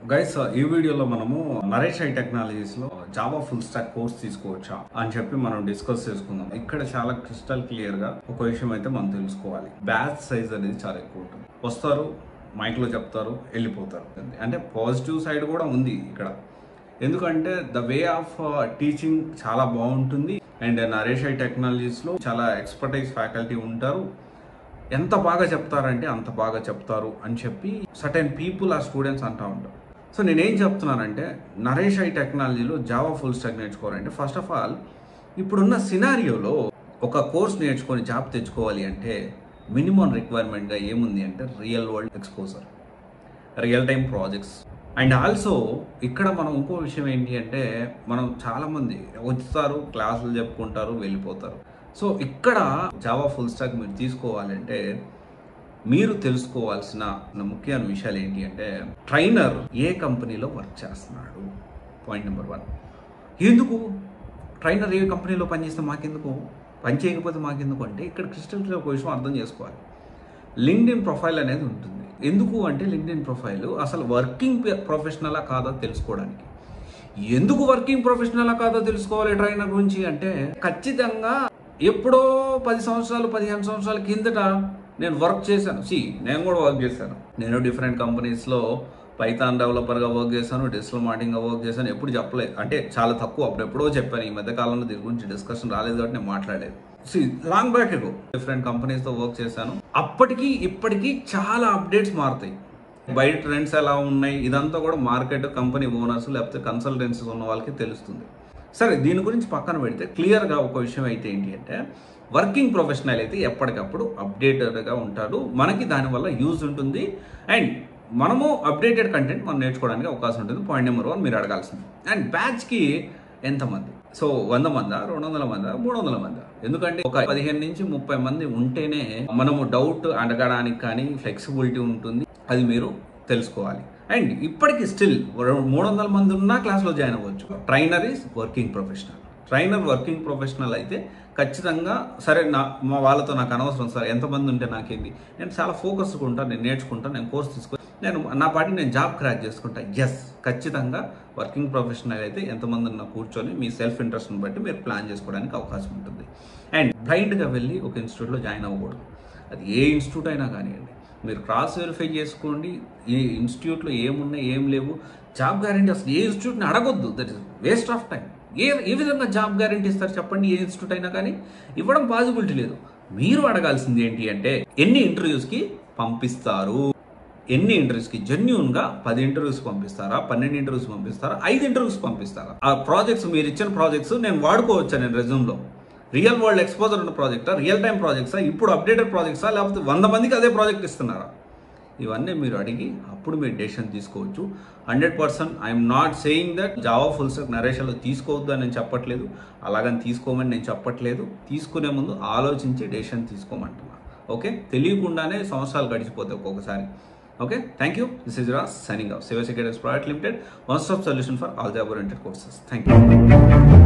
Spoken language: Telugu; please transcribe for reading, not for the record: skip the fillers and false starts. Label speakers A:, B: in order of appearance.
A: గైస్ ఈ వీడియోలో మనము నరేష్ ఐ టెక్నాలజీస్ లో జావా ఫుల్ స్టాక్ కోర్స్ తీసుకోవచ్చా అని చెప్పి మనం డిస్కస్ చేసుకుందాం. ఇక్కడ చాలా క్రిస్టల్ క్లియర్ గా ఒక విషయం అయితే మనం తెలుసుకోవాలి. బ్యాచ్ సైజ్ అనేది చాలా ఎక్కువ ఉంటుంది. వస్తారు, మైక్ లో చెప్తారు, వెళ్ళిపోతారు. అంటే పాజిటివ్ సైడ్ కూడా ఉంది ఇక్కడ. ఎందుకంటే ద వే ఆఫ్ టీచింగ్ చాలా బాగుంటుంది. అండ్ నరేష్ ఐ టెక్నాలజీస్ లో చాలా ఎక్స్పర్టైజ్ ఫ్యాకల్టీ ఉంటారు. ఎంత బాగా చెప్తారంటే అంత బాగా చెప్తారు అని చెప్పి సర్టెన్ పీపుల్ ఆ స్టూడెంట్స్ అంటూ ఉంటారు. సో నేనేం చెప్తున్నానంటే నరేష్ ఐ టెక్నాలజీలో జావా ఫుల్ స్టాక్ నేర్చుకోవాలంటే ఫస్ట్ ఆఫ్ ఆల్ ఇప్పుడున్న సినారియోలో ఒక కోర్స్ నేర్చుకొని జాబ్ తెచ్చుకోవాలి అంటే మినిమం రిక్వైర్మెంట్గా ఏముంది అంటే real world exposure, real time projects. And also ఇక్కడ మనం ఇంకో విషయం ఏంటి అంటే మనం చాలామంది వస్తారు, క్లాసులు చెప్పుకుంటారు, వెళ్ళిపోతారు. సో ఇక్కడ జావా ఫుల్ స్టాక్ మీరు తీసుకోవాలంటే మీరు తెలుసుకోవాల్సిన ముఖ్యమైన విషయాలు ఏంటి అంటే ట్రైనర్ ఏ కంపెనీలో వర్క్ చేస్తున్నాడు, పాయింట్ నెంబర్ 1. ఎందుకు ట్రైనర్ ఏ కంపెనీలో పనిచేస్తే మాకెందుకు, పని చేయకపోతే మాకెందుకు అంటే ఇక్కడ క్రిస్టల్ క్లియర్ ఒక విషయం అర్థం చేసుకోవాలి. లింక్డ్ఇన్ ప్రొఫైల్ అనేది ఉంటుంది. ఎందుకు అంటే లింక్డ్ఇన్ ప్రొఫైల్ అసలు వర్కింగ్ ప్రొఫెషనలా కాదా తెలుసుకోవడానికి. ఎందుకు వర్కింగ్ ప్రొఫెషనలా కాదో తెలుసుకోవాలి ట్రైనర్ గురించి అంటే ఖచ్చితంగా ఎప్పుడో 10 సంవత్సరాలు 15 సంవత్సరాల కిందట నేను వర్క్ చేశాను. నేను కూడా వర్క్ చేశాను. నేను డిఫరెంట్ కంపెనీస్లో పైథాన్ డెవలపర్గా వర్క్ చేశాను, డిజిటల్ మార్కెటింగ్గా వర్క్ చేశాను. ఎప్పుడు చెప్పలేదు, అంటే చాలా తక్కువ. అప్పుడెప్పుడో చెప్పాను. ఈ మధ్య కాలంలో దీని గురించి డిస్కషన్ రాలేదు కాబట్టి నేను మాట్లాడలేదు. లాంగ్ బ్యాక్ ఎగో డిఫరెంట్ కంపెనీస్తో వర్క్ చేశాను. అప్పటికి ఇప్పటికీ చాలా అప్డేట్స్ మారుతాయి. బయట ట్రెండ్స్ ఎలా ఉన్నాయి ఇదంతా కూడా మార్కెట్, కంపెనీ ఓనర్స్ లేకపోతే కన్సల్టెన్సీస్ ఉన్న వాళ్ళకి తెలుస్తుంది. సరే, దీని గురించి పక్కన పెడితే క్లియర్గా ఒక విషయం అయితే ఏంటి అంటే వర్కింగ్ ప్రొఫెషనల్ అయితే ఎప్పటికప్పుడు అప్డేటెడ్గా ఉంటాడు. మనకి దానివల్ల యూజ్ ఉంటుంది. అండ్ మనము అప్డేటెడ్ కంటెంట్ మనం నేర్చుకోవడానికి అవకాశం ఉంటుంది. పాయింట్ నెంబర్ 1 మీరు అడగాల్సింది. అండ్ బ్యాచ్కి ఎంతమంది? సో 100 మందా, 200 మందా, 300 మందా? ఎందుకంటే ఒక 15 నుంచి 30 మంది ఉంటేనే మనము డౌట్ అడగడానికి కానీ ఫ్లెక్సిబిలిటీ ఉంటుంది. అది మీరు తెలుసుకోవాలి. అండ్ ఇప్పటికీ స్టిల్ 300 మంది ఉన్నా క్లాస్లో జాయిన్ అవ్వచ్చు. Trainer is working professional. Trainer working professional అయితే ఖచ్చితంగా సరే మా వాళ్ళతో నాకు అనవసరం సార్, ఎంతమంది ఉంటే నాకేంటి, నేను చాలా ఫోకస్గా ఉంటాను, నేను నేర్చుకుంటాను, నేను కోర్స్ తీసుకొని నేను నా పాటికి నేను జాబ్ క్రాక్ చేసుకుంటాను. ఎస్, ఖచ్చితంగా వర్కింగ్ ప్రొఫెషనల్ అయితే ఎంతమంది ఉన్నా కూర్చొని మీ సెల్ఫ్ ఇంట్రెస్ట్ని బట్టి మీరు ప్లాన్ చేసుకోవడానికి అవకాశం ఉంటుంది. అండ్ బ్లైండ్గా వెళ్ళి ఒక ఇన్స్టిట్యూట్లో జాయిన్ అవ్వకూడదు. అది ఏ ఇన్స్టిట్యూట్ అయినా కానివ్వండి, మీరు క్రాస్ వెరిఫై చేసుకోండి. ఈ ఇన్స్టిట్యూట్లో ఏమున్నాయి ఏం లేవు, జాబ్ గ్యారెంటీ అసలు ఏ ఇన్స్టిట్యూట్ని అడగొద్దు. That is waste of time. ఏ విధంగా జాబ్ గ్యారెంటీ ఇస్తారు చెప్పండి? ఏ ఇన్స్టిట్యూట్ అయినా కానీ ఇవ్వడం పాసిబిలిటీ లేదు. మీరు అడగాల్సింది ఏంటి అంటే ఎన్ని ఇంటర్వ్యూస్కి పంపిస్తారు, ఎన్ని ఇంటర్వ్యూస్కి జెన్యూన్గా 10 ఇంటర్వ్యూస్ పంపిస్తారా, 12 ఇంటర్వ్యూస్ పంపిస్తారా, 5 ఇంటర్వ్యూస్ పంపిస్తారా? ఆ ప్రాజెక్ట్స్ మీరు ఇచ్చిన ప్రాజెక్ట్స్ నేను వాడుకోవచ్చా? నేను రెజ్యూమ్లో రియల్ వరల్డ్ ఎక్స్పోజర్ ఉన్న ప్రాజెక్టా, రియల్ టైం ప్రాజెక్ట్సా, ఇప్పుడు అప్డేటెడ్ ప్రాజెక్ట్సా, లేకపోతే 100 మందికి అదే ప్రాజెక్ట్ ఇస్తున్నారా? ఇవన్నీ మీరు అడిగి అప్పుడు మీరు డెసిషన్ తీసుకోవచ్చు. 100% I'm not saying that Java full stack నరేషన్లో తీసుకోవద్దు అని నేను చెప్పట్లేదు, అలాగని తీసుకోమని నేను చెప్పట్లేదు. తీసుకునే ముందు ఆలోచించి డెసిషన్ తీసుకోమంటున్నా. ఓకే, తెలియకుండానే సంవత్సరాలు గడిచిపోతాయి ఒక్కొక్కసారి. Okay, thank you. This is Raj signing off. Seva Securities Private Limited, one stop solution for all job oriented courses. Thank you.